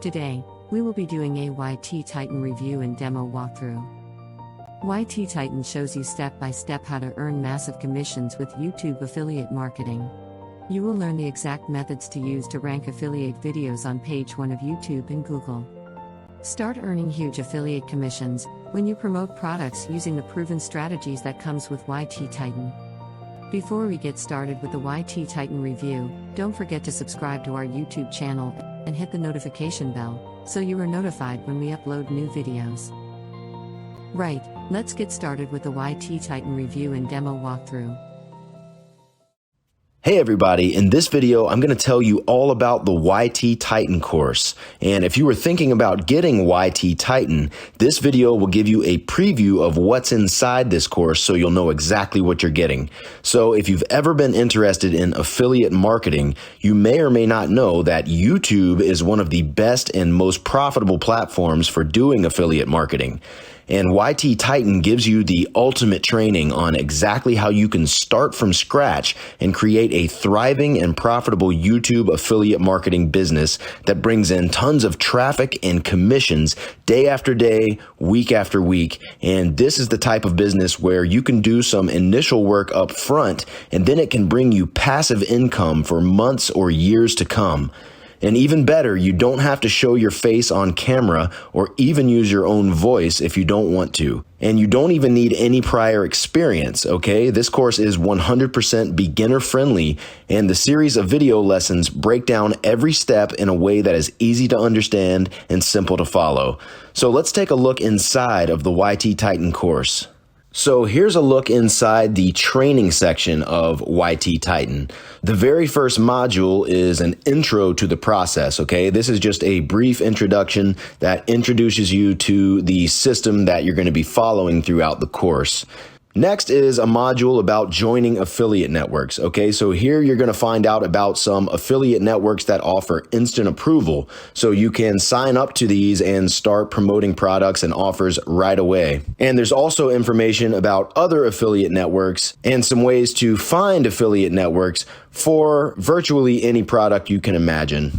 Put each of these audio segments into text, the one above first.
Today, we will be doing a YT Titan review and demo walkthrough. YT Titan shows you step by step how to earn massive commissions with YouTube affiliate marketing. You will learn the exact methods to use to rank affiliate videos on page 1 of YouTube and Google. Start earning huge affiliate commissions when you promote products using the proven strategies that comes with YT Titan. Before we get started with the YT Titan review, don't forget to subscribe to our YouTube channel and hit the notification bell so you are notified when we upload new videos. Right, let's get started with the YT Titan review and demo walkthrough. Hey everybody, in this video I'm going to tell you all about the YT Titan course. And if you were thinking about getting YT Titan, this video will give you a preview of what's inside this course so you'll know exactly what you're getting. So if you've ever been interested in affiliate marketing, you may or may not know that YouTube is one of the best and most profitable platforms for doing affiliate marketing. And YT Titan gives you the ultimate training on exactly how you can start from scratch and create a thriving and profitable YouTube affiliate marketing business that brings in tons of traffic and commissions day after day, week after week. And this is the type of business where you can do some initial work up front, and then it can bring you passive income for months or years to come. And even better, you don't have to show your face on camera or even use your own voice if you don't want to. And you don't even need any prior experience, okay? This course is 100% beginner friendly, and the series of video lessons break down every step in a way that is easy to understand and simple to follow. So let's take a look inside of the YT Titan course. So here's a look inside the training section of YT Titan. The very first module is an intro to the process, okay? This is just a brief introduction that introduces you to the system that you're going to be following throughout the course. Next is a module about joining affiliate networks, okay? So here you're going to find out about some affiliate networks that offer instant approval. So you can sign up to these and start promoting products and offers right away. And there's also information about other affiliate networks and some ways to find affiliate networks for virtually any product you can imagine.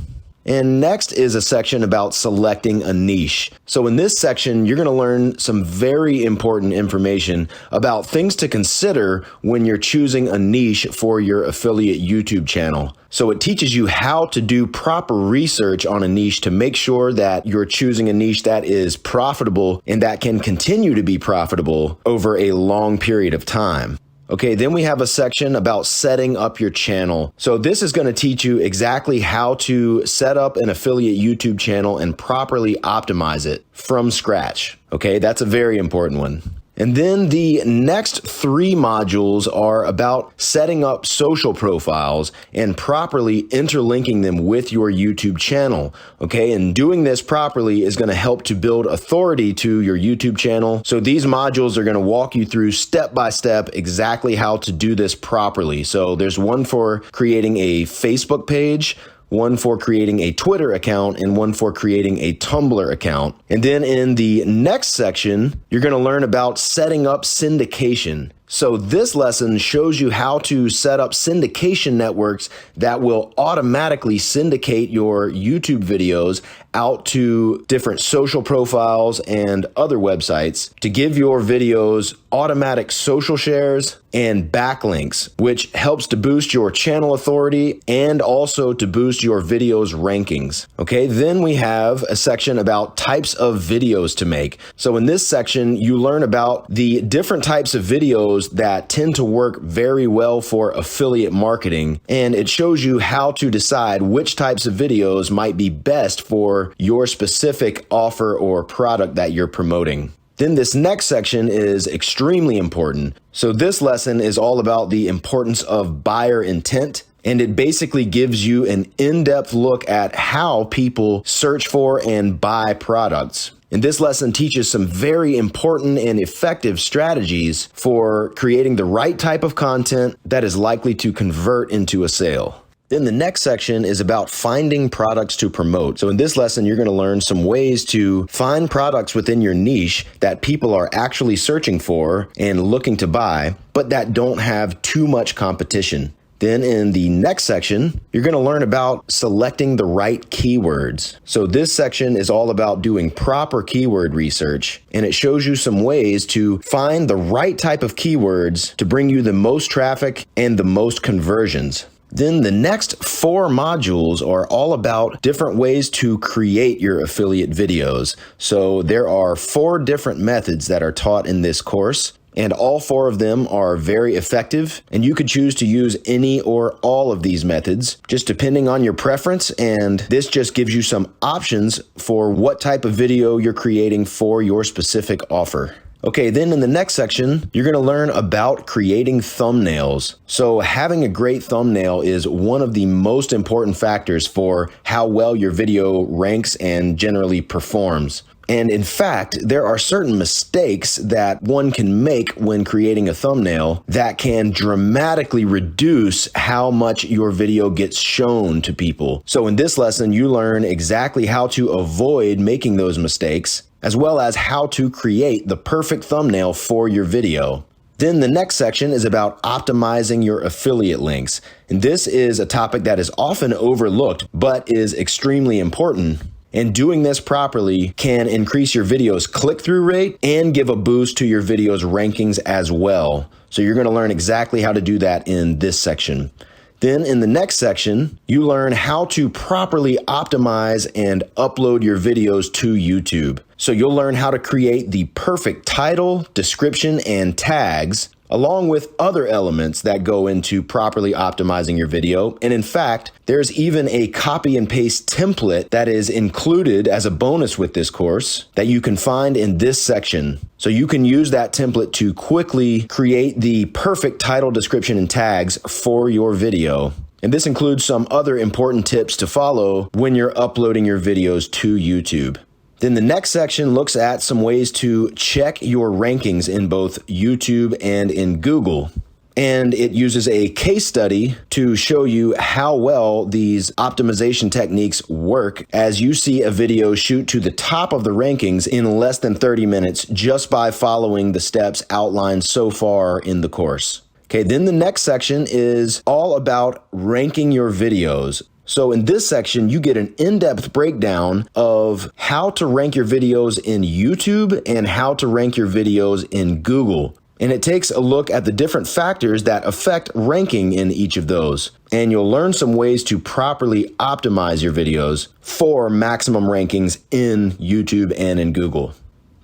And next is a section about selecting a niche. So in this section, you're going to learn some very important information about things to consider when you're choosing a niche for your affiliate YouTube channel. So it teaches you how to do proper research on a niche to make sure that you're choosing a niche that is profitable and that can continue to be profitable over a long period of time. Okay, then we have a section about setting up your channel. So this is going to teach you exactly how to set up an affiliate YouTube channel and properly optimize it from scratch. Okay, that's a very important one. And then the next 3 modules are about setting up social profiles and properly interlinking them with your YouTube channel. Okay, and doing this properly is going to help to build authority to your YouTube channel. So these modules are going to walk you through step by step exactly how to do this properly. So there's one for creating a Facebook page, one for creating a Twitter account, and one for creating a Tumblr account. And then in the next section, you're going to learn about setting up syndication. So this lesson shows you how to set up syndication networks that will automatically syndicate your YouTube videos out to different social profiles and other websites to give your videos automatic social shares and backlinks, which helps to boost your channel authority and also to boost your videos rankings. Okay, then we have a section about types of videos to make. So in this section, you learn about the different types of videos that tend to work very well for affiliate marketing, and it shows you how to decide which types of videos might be best for your specific offer or product that you're promoting. Then this next section is extremely important. So this lesson is all about the importance of buyer intent, and it basically gives you an in-depth look at how people search for and buy products. And this lesson teaches some very important and effective strategies for creating the right type of content that is likely to convert into a sale. Then the next section is about finding products to promote. So in this lesson, you're going to learn some ways to find products within your niche that people are actually searching for and looking to buy, but that don't have too much competition. Then in the next section, you're going to learn about selecting the right keywords. So this section is all about doing proper keyword research, and it shows you some ways to find the right type of keywords to bring you the most traffic and the most conversions. Then the next 4 modules are all about different ways to create your affiliate videos. So there are 4 different methods that are taught in this course, and all 4 of them are very effective, and you could choose to use any or all of these methods, just depending on your preference, and this just gives you some options for what type of video you're creating for your specific offer. Okay, then in the next section, you're going to learn about creating thumbnails. So having a great thumbnail is one of the most important factors for how well your video ranks and generally performs. And in fact, there are certain mistakes that one can make when creating a thumbnail that can dramatically reduce how much your video gets shown to people. So in this lesson, you learn exactly how to avoid making those mistakes, as well as how to create the perfect thumbnail for your video. Then the next section is about optimizing your affiliate links. And this is a topic that is often overlooked, but is extremely important. And doing this properly can increase your video's click-through rate and give a boost to your video's rankings as well. So you're going to learn exactly how to do that in this section. Then in the next section, you learn how to properly optimize and upload your videos to YouTube. So you'll learn how to create the perfect title, description, and tags, along with other elements that go into properly optimizing your video. And in fact, there's even a copy and paste template that is included as a bonus with this course that you can find in this section. So you can use that template to quickly create the perfect title, description, and tags for your video. And this includes some other important tips to follow when you're uploading your videos to YouTube. Then the next section looks at some ways to check your rankings in both YouTube and in Google. And it uses a case study to show you how well these optimization techniques work as you see a video shoot to the top of the rankings in less than 30 minutes just by following the steps outlined so far in the course. Okay, then the next section is all about ranking your videos. So in this section, you get an in-depth breakdown of how to rank your videos in YouTube and how to rank your videos in Google. And it takes a look at the different factors that affect ranking in each of those. And you'll learn some ways to properly optimize your videos for maximum rankings in YouTube and in Google.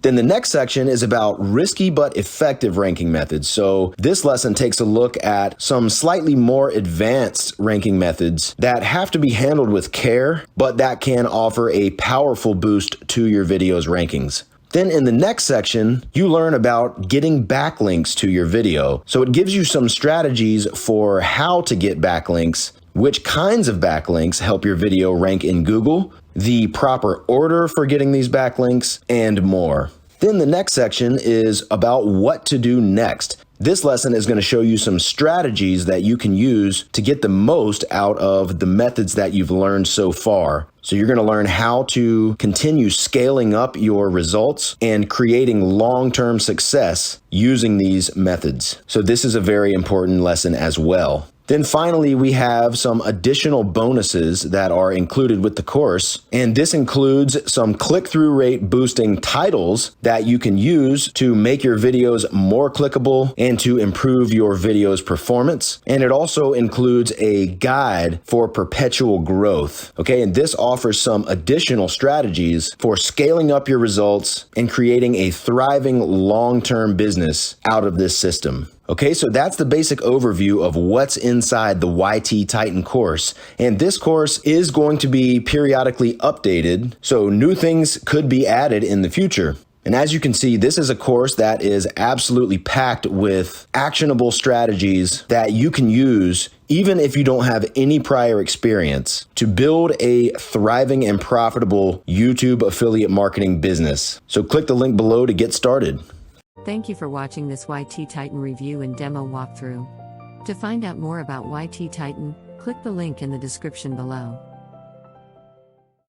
Then the next section is about risky but effective ranking methods. So this lesson takes a look at some slightly more advanced ranking methods that have to be handled with care, but that can offer a powerful boost to your video's rankings. Then in the next section, you learn about getting backlinks to your video. So it gives you some strategies for how to get backlinks, which kinds of backlinks help your video rank in Google, the proper order for getting these backlinks, and more. Then the next section is about what to do next. This lesson is going to show you some strategies that you can use to get the most out of the methods that you've learned so far. So you're going to learn how to continue scaling up your results and creating long-term success using these methods. So this is a very important lesson as well. Then finally, we have some additional bonuses that are included with the course, and this includes some click-through rate boosting titles that you can use to make your videos more clickable and to improve your video's performance. And it also includes a guide for perpetual growth. Okay, and this offers some additional strategies for scaling up your results and creating a thriving long-term business out of this system. Okay, so that's the basic overview of what's inside the YT Titan course. And this course is going to be periodically updated, so new things could be added in the future. And as you can see, this is a course that is absolutely packed with actionable strategies that you can use even if you don't have any prior experience to build a thriving and profitable YouTube affiliate marketing business. So click the link below to get started. Thank you for watching this YT Titan review and demo walkthrough. To find out more about YT Titan, click the link in the description below.